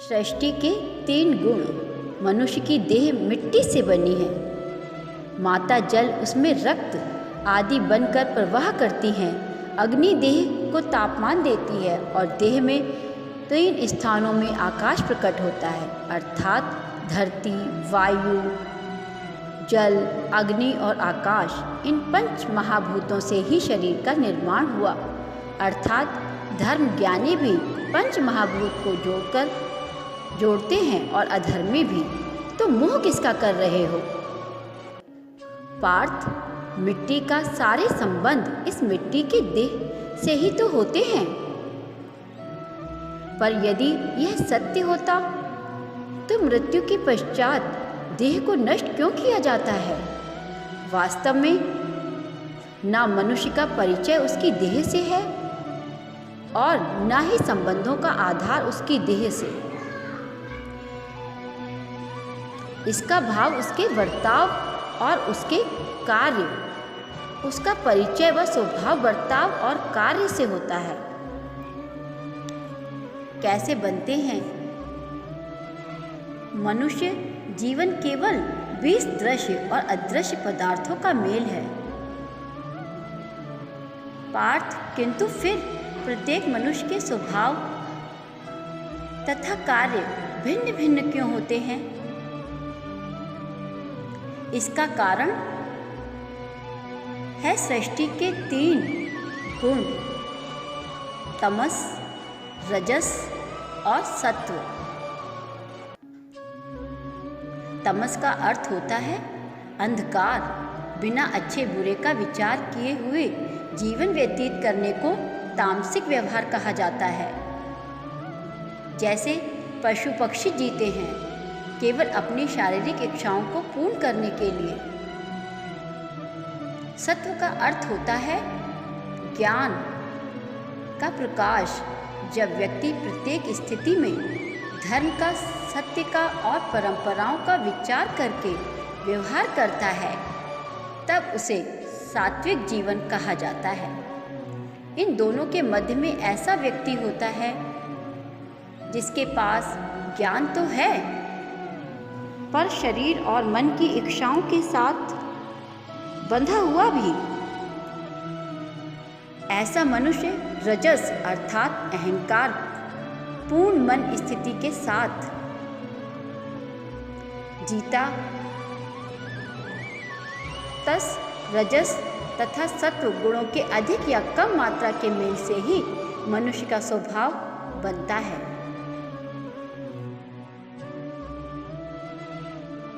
सृष्टि के 3 गुण। मनुष्य की देह मिट्टी से बनी है। माता जल उसमें रक्त आदि बनकर प्रवाह करती हैं। अग्नि देह को तापमान देती है और देह में 3 स्थानों में आकाश प्रकट होता है, अर्थात धरती, वायु, जल, अग्नि और आकाश। इन 5 महाभूतों से ही शरीर का निर्माण हुआ, अर्थात धर्म ज्ञानी भी 5 महाभूत को जोड़ते हैं और अधर्मी भी। तो मोह किसका कर रहे हो? पार्थ, मिट्टी का सारे संबंध इस मिट्टी के देह से ही तो होते हैं। पर यदि यह सत्य होता तो मृत्यु के पश्चात देह को नष्ट क्यों किया जाता है? वास्तव में ना मनुष्य का परिचय उसकी देह से है और ना ही संबंधों का आधार उसकी देह से। इसका भाव उसके वर्ताव और उसके कार्य, उसका परिचय व स्वभाव, वर्ताव और कार्य से होता है। कैसे बनते हैं? मनुष्य जीवन केवल 20 दृश्य और अदृश्य पदार्थों का मेल है। पार्थ, किंतु फिर प्रत्येक मनुष्य के स्वभाव तथा कार्य भिन्न भिन्न क्यों होते हैं? इसका कारण है सृष्टि के 3 गुण, तमस, रजस और सत्व। तमस का अर्थ होता है अंधकार। बिना अच्छे बुरे का विचार किए हुए जीवन व्यतीत करने को तामसिक व्यवहार कहा जाता है। जैसे पशु पक्षी जीते हैं केवल अपनी शारीरिक इच्छाओं को पूर्ण करने के लिए। सत्व का अर्थ होता है ज्ञान का प्रकाश। जब व्यक्ति प्रत्येक स्थिति में धर्म का, सत्य का और परंपराओं का विचार करके व्यवहार करता है तब उसे सात्विक जीवन कहा जाता है। इन दोनों के मध्य में ऐसा व्यक्ति होता है जिसके पास ज्ञान तो है पर शरीर और मन की इच्छाओं के साथ बंधा हुआ भी। ऐसा मनुष्य रजस अर्थात अहंकार पूर्ण मन स्थिति के साथ जीता। तस रजस तथा सत्व गुणों के अधिक या कम मात्रा के मेल से ही मनुष्य का स्वभाव बनता है।